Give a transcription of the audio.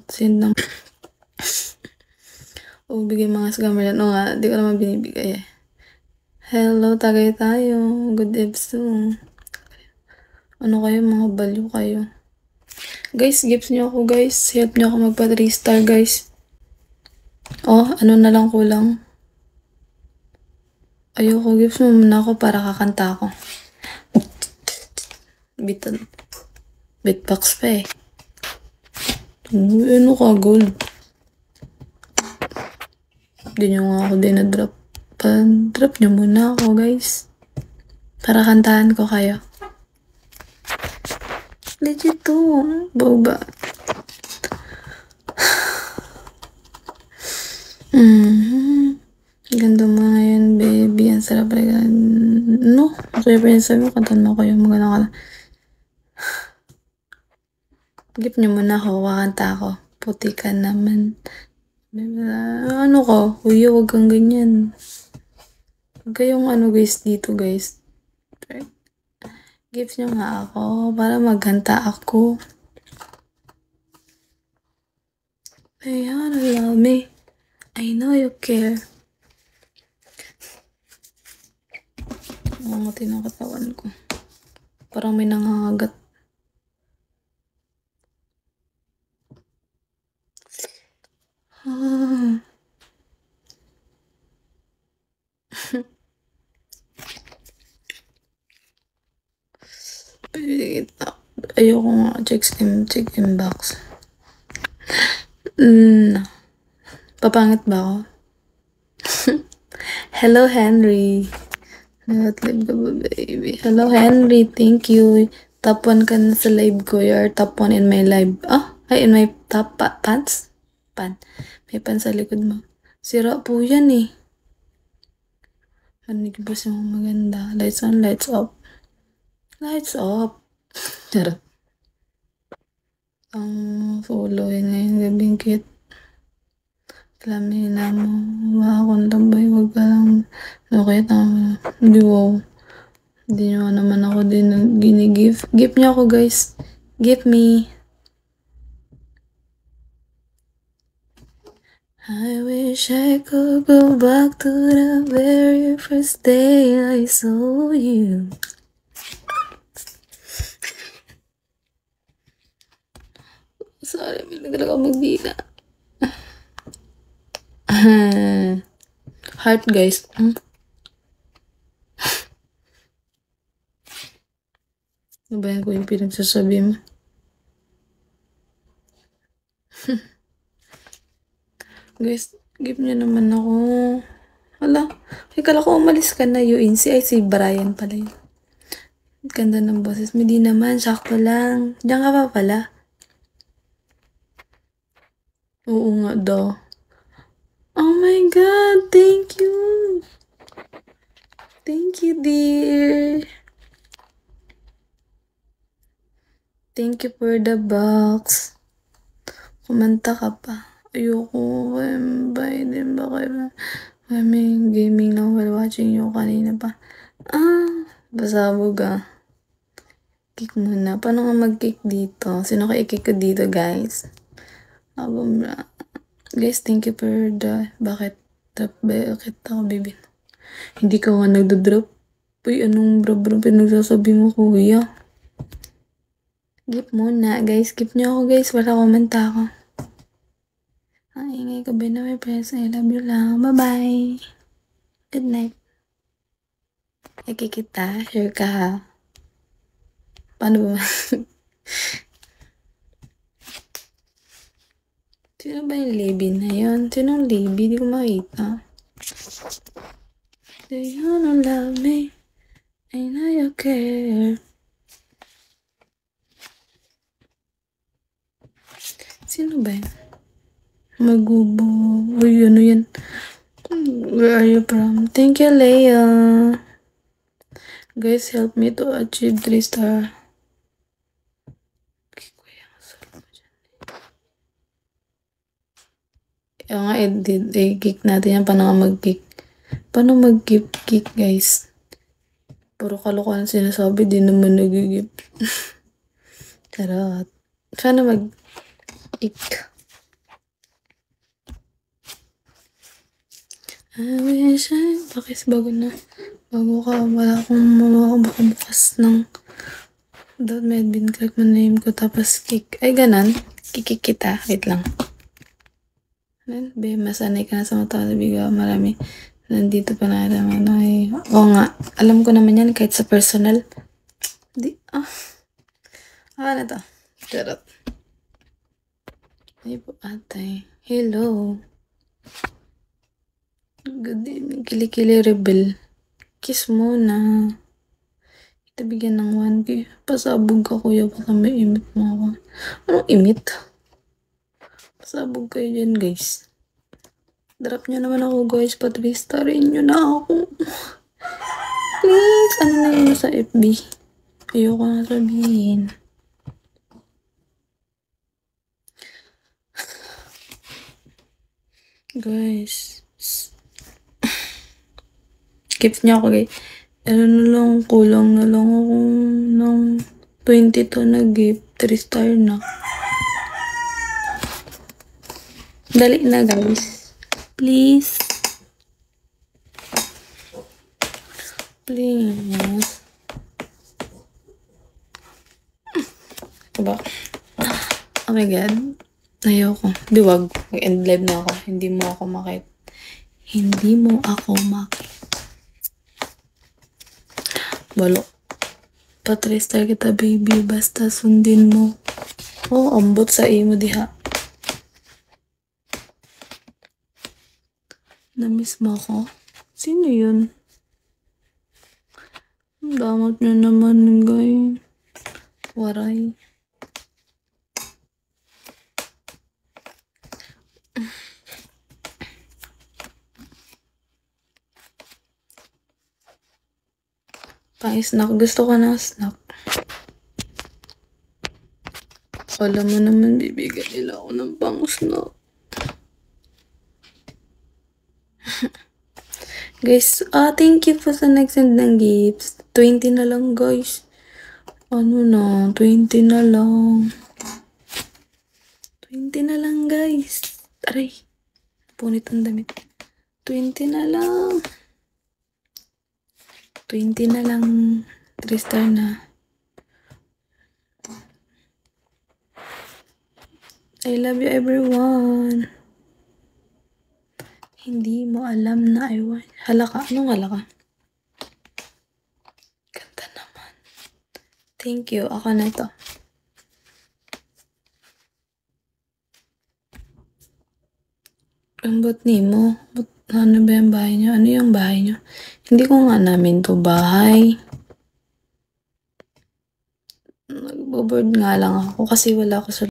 Send ng o bigay mga scammer yan. O nga, di ko naman binibigay eh. Hello, tagay tayo. Good eves too. Ano kayo, mga baliw kayo. Guys, gifts nyo ako guys. Help nyo ako magpa 3 star guys. Oh, ano na lang kulang. Ayoko, gifts mo muna ako para kakanta ako. Beatbox pa eh. Ano ka, gold? Hindi nyo nga ako din na-drop. Drop nyo muna ako, guys. Para kantahan ko kayo. Legit to. Boba. Ganda mo ngayon, baby. Ang sarap rin. No? Kaya pa yung sabi mo, kantahan mo kayo. Maganda ka na. Gift nyo muna ako. Kakanta ako. Puti ka naman. Ano ko? Kuya, wag kang ganyan. Huwag kayong ano guys dito guys. Gifts nyo nga ako para maghanta ako. Ayan, love me. I know you care. Ang ngati ng katawan ko. Parang may nangangagat. Ayoko nga check inbox. Papangit ba ako? Hello Henry. Live ka ba baby? Hello Henry, thank you. Top 1 ka na sa live ko. You're top 1 in my live. In my top pants? May pants sa likod mo. Sira po yan eh. Manig ba siya maganda? Lights on, lights off. Lights off. Charot. Ang follow yun ngayon. Gabing cute. Kalamin na mo. Makakong tambay. Huwag ka lang. Okay, tama. Hindi wow. Hindi nyo naman ako din gini-gift. Gift niyo ako guys. Gift me. I wish I could go back to the very first day I saw you. Sorry, may nagalaga magdila. Heart guys. Nabayan ko yung pinagsasabi mo. Guys, give niyo naman ako. Hala, kala ko umalis ka na UNC. Ay, si Brian pala yun. Ganda ng boses. Hindi naman, sakto lang. Diyan ka pa pala. Oo nga daw. Oh my God, thank you. Thank you, dear. Thank you for the box. Kumanta ka pa. Ayoko, bye din ba kayo? May gaming lang while watching you kanina pa. Basabog Kick muna. Paano nga mag-kick dito? Sino kayo i-kick ko dito, guys? Guys, thank you for the... Bakit ako, baby? Hindi ka nga nagdo-drop? Uy, anong bro pinagsasabi mo, kuya? Gift muna, guys. Gift nyo ako, guys. Wala komenta ako. Ang ingay ka ba na may press? I love you lang. Bye-bye. Good night. Kita. Sure ka ha? Paano ba? Sino ba yung Libby na yun? Sinong Libby? Di ko makita. Do you wanna love me? I know you care. Sino ba yun? Magubo. Uy, ano yan? Where are you from? Thank you, Leia. Guys, help me to achieve 3 star. Yung nga, i-kick natin yan. Paano nga mag-kick? Paano mag-kick, guys? Puro kalokohan sinasabi. Di naman nag-gift. Charot. Paano mag-kick? Bakit bago ka, wala akong bukas ng .medbin, click mo name ko, tapos kick, ay ganon, kikik kita, wait lang. Masanay ka na sa mata, biga, marami, nandito pa na naman, oo nga, alam ko naman yan, kahit sa personal, ano to, charot. Ay po atay, hello. Good evening, kilikili rebel. Kiss muna. Kita bigyan ng 1K. Pasabog ka kuya, baka may imit mo ako. Anong imit? Pasabog kayo dyan guys. Drop nyo naman ako guys, patwistarin nyo na ako. Please, ano na yun sa FB? Ayoko na sabihin. Guys. Gift niya ako guys. Ano na lang, kulang na lang ako ng 22 na gift. 3 star na. Dali na guys. Please. Please. Diba? Oh my god. Ayoko. Diwag. Mag-end live na ako. Hindi mo ako makit. Balok. Pa-3 kita baby. Basta sundin mo. Oh, ambot sa imo diha. Namiss mo ako? Sino yun? Damot nyo naman guys. Waray. Pang-snack. Gusto ko ng snack. Alam mo naman, bibigyan nila ako ng pang-snack. Guys, thank you po sa nag-send ng gifts. 20 na lang guys. Ano na, 20 na lang. 20 na lang guys. Aray. Punit ang damit. 20 na lang. 20 na lang. 3 star na. I love you everyone. Hindi mo alam na I want. Halaka. Anong halaka? Ganda naman. Thank you. Ako na to. Ang ba't nimo? Ano ba yung bahay nyo? Ano yung bahay nyo? Hindi ko nga namin to bahay. Nagbo-board nga lang ako kasi wala ako sa